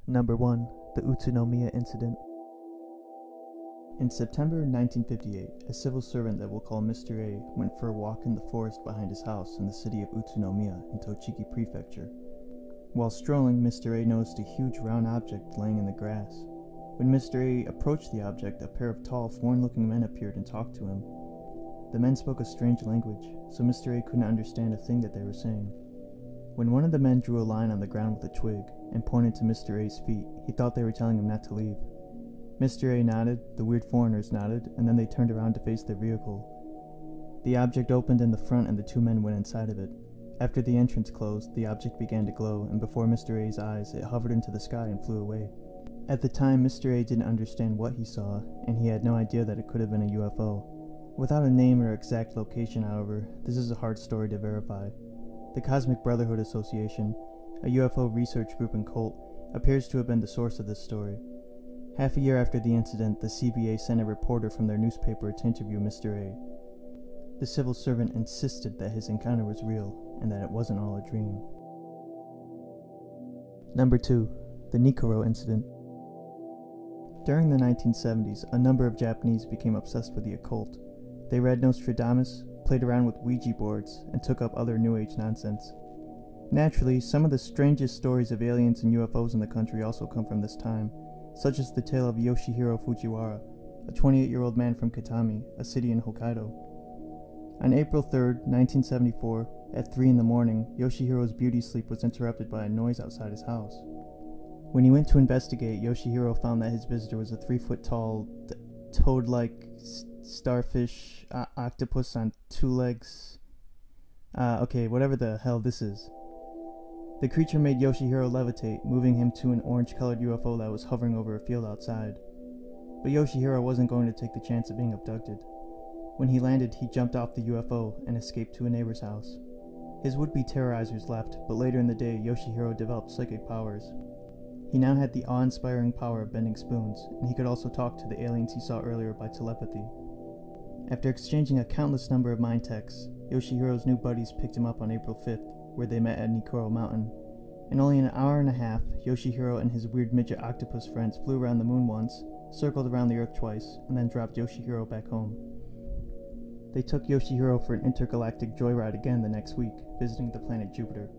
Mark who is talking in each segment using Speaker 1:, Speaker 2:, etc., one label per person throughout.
Speaker 1: Number 1. The Utsunomiya Incident. In September 1958, a civil servant that we'll call Mr. A went for a walk in the forest behind his house in the city of Utsunomiya in Tochigi Prefecture. While strolling, Mr. A noticed a huge round object laying in the grass. When Mr. A approached the object, a pair of tall, foreign-looking men appeared and talked to him. The men spoke a strange language, so Mr. A couldn't understand a thing that they were saying. When one of the men drew a line on the ground with a twig and pointed to Mr. A's feet, he thought they were telling him not to leave. Mr. A nodded, the weird foreigners nodded, and then they turned around to face their vehicle. The object opened in the front and the two men went inside of it. After the entrance closed, the object began to glow, and before Mr. A's eyes, it hovered into the sky and flew away. At the time, Mr. A didn't understand what he saw, and he had no idea that it could have been a UFO. Without a name or exact location, however, this is a hard story to verify. The Cosmic Brotherhood Association, a UFO research group and cult, appears to have been the source of this story. Half a year after the incident, the CBA sent a reporter from their newspaper to interview Mr. A. The civil servant insisted that his encounter was real, and that it wasn't all a dream. Number 2. The Nikoro Incident. During the 1970s, a number of Japanese became obsessed with the occult. They read Nostradamus, played around with Ouija boards, and took up other New Age nonsense. Naturally, some of the strangest stories of aliens and UFOs in the country also come from this time, such as the tale of Yoshihiro Fujiwara, a 28-year-old man from Kitami, a city in Hokkaido. On April 3, 1974, at 3 in the morning, Yoshihiro's beauty sleep was interrupted by a noise outside his house. When he went to investigate, Yoshihiro found that his visitor was a 3-foot-tall, toad-like starfish octopus on 2 legs. Whatever the hell this is. The creature made Yoshihiro levitate, moving him to an orange-colored UFO that was hovering over a field outside. But Yoshihiro wasn't going to take the chance of being abducted. When he landed, he jumped off the UFO and escaped to a neighbor's house. His would-be terrorizers left, but later in the day, Yoshihiro developed psychic powers. He now had the awe-inspiring power of bending spoons, and he could also talk to the aliens he saw earlier by telepathy. After exchanging a countless number of mind texts, Yoshihiro's new buddies picked him up on April 5th, where they met at Nikoro Mountain. In only an hour and a half, Yoshihiro and his weird midget octopus friends flew around the moon once, circled around the Earth twice, and then dropped Yoshihiro back home. They took Yoshihiro for an intergalactic joyride again the next week, visiting the planet Jupiter.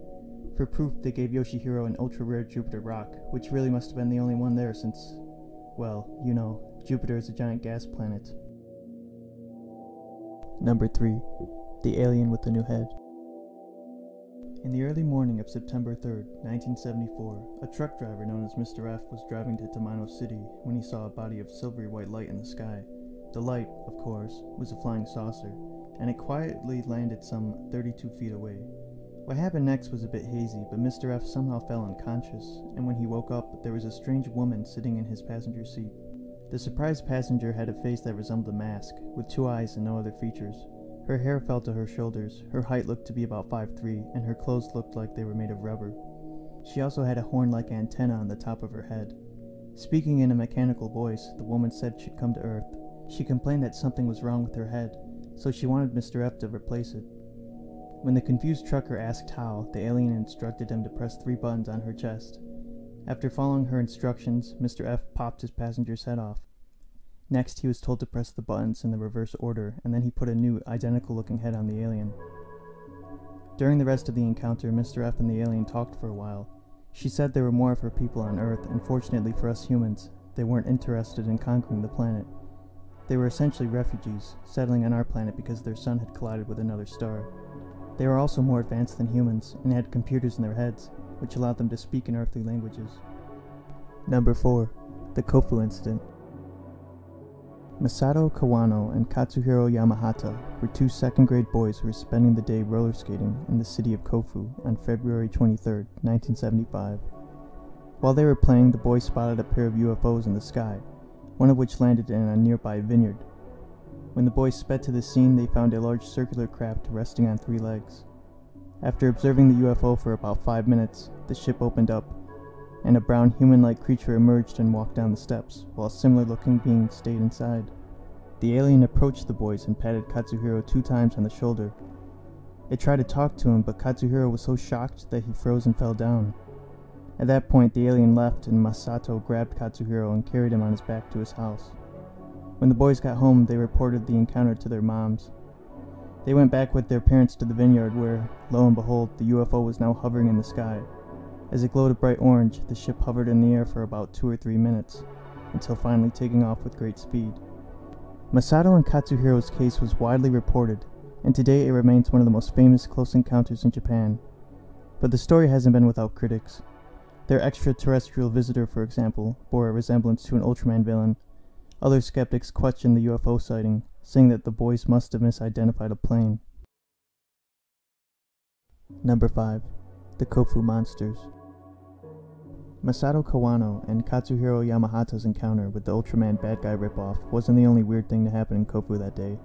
Speaker 1: For proof, they gave Yoshihiro an ultra-rare Jupiter rock, which really must have been the only one there since, well, you know, Jupiter is a giant gas planet. Number 3. The Alien with the New Head. In the early morning of September 3rd, 1974, a truck driver known as Mr. F was driving to Tamano City when he saw a body of silvery white light in the sky. The light, of course, was a flying saucer, and it quietly landed some 32 feet away. What happened next was a bit hazy, but Mr. F somehow fell unconscious, and when he woke up, there was a strange woman sitting in his passenger seat. The surprised passenger had a face that resembled a mask, with 2 eyes and no other features. Her hair fell to her shoulders, her height looked to be about 5'3", and her clothes looked like they were made of rubber. She also had a horn-like antenna on the top of her head. Speaking in a mechanical voice, the woman said she'd come to Earth. She complained that something was wrong with her head, so she wanted Mr. F to replace it. When the confused trucker asked how, the alien instructed him to press 3 buttons on her chest. After following her instructions, Mr. F popped his passenger's head off. Next, he was told to press the buttons in the reverse order, and then he put a new, identical-looking head on the alien. During the rest of the encounter, Mr. F and the alien talked for a while. She said there were more of her people on Earth, and fortunately for us humans, they weren't interested in conquering the planet. They were essentially refugees, settling on our planet because their sun had collided with another star. They were also more advanced than humans, and had computers in their heads, which allowed them to speak in earthly languages. Number 4. The Kofu Incident. Masato Kawano and Katsuhiro Yamahata were 2 second-grade boys who were spending the day roller skating in the city of Kofu on February 23, 1975. While they were playing, the boys spotted a pair of UFOs in the sky, one of which landed in a nearby vineyard. When the boys sped to the scene, they found a large circular craft resting on 3 legs. After observing the UFO for about 5 minutes, the ship opened up, and a brown human-like creature emerged and walked down the steps, while a similar-looking being stayed inside. The alien approached the boys and patted Katsuhiro 2 times on the shoulder. It tried to talk to him, but Katsuhiro was so shocked that he froze and fell down. At that point, the alien left and Masato grabbed Katsuhiro and carried him on his back to his house. When the boys got home, they reported the encounter to their moms. They went back with their parents to the vineyard where, lo and behold, the UFO was now hovering in the sky. As it glowed a bright orange, the ship hovered in the air for about 2 or 3 minutes, until finally taking off with great speed. Masato and Katsuhiro's case was widely reported, and today it remains one of the most famous close encounters in Japan. But the story hasn't been without critics. Their extraterrestrial visitor, for example, bore a resemblance to an Ultraman villain. Other skeptics questioned the UFO sighting, saying that the boys must have misidentified a plane. Number 5. The Kofu Monsters. Masato Kawano and Katsuhiro Yamahata's encounter with the Ultraman bad guy ripoff wasn't the only weird thing to happen in Kofu that day.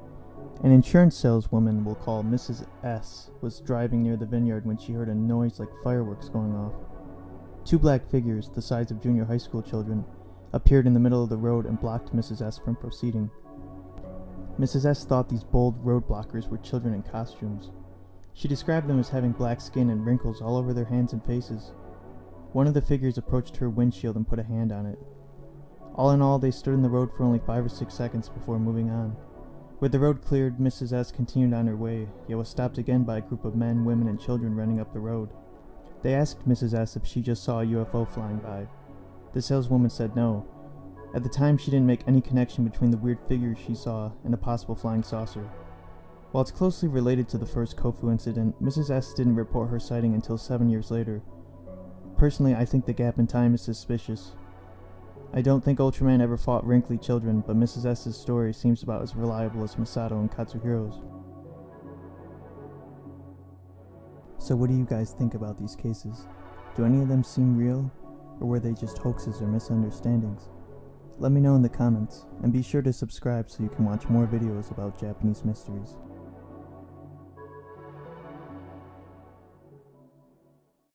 Speaker 1: An insurance saleswoman we'll call Mrs. S was driving near the vineyard when she heard a noise like fireworks going off. 2 black figures, the size of junior high school children, appeared in the middle of the road and blocked Mrs. S from proceeding. Mrs. S thought these bold road blockers were children in costumes. She described them as having black skin and wrinkles all over their hands and faces. One of the figures approached her windshield and put a hand on it. All in all, they stood in the road for only 5 or 6 seconds before moving on. With the road cleared, Mrs. S continued on her way, yet was stopped again by a group of men, women, and children running up the road. They asked Mrs. S if she just saw a UFO flying by. The saleswoman said no. At the time, she didn't make any connection between the weird figures she saw and a possible flying saucer. While it's closely related to the first Kofu incident, Mrs. S didn't report her sighting until 7 years later. Personally, I think the gap in time is suspicious. I don't think Ultraman ever fought wrinkly children, but Mrs. S's story seems about as reliable as Masato and Katsuhiro's. So what do you guys think about these cases? Do any of them seem real, or were they just hoaxes or misunderstandings? Let me know in the comments, and be sure to subscribe so you can watch more videos about Japanese mysteries.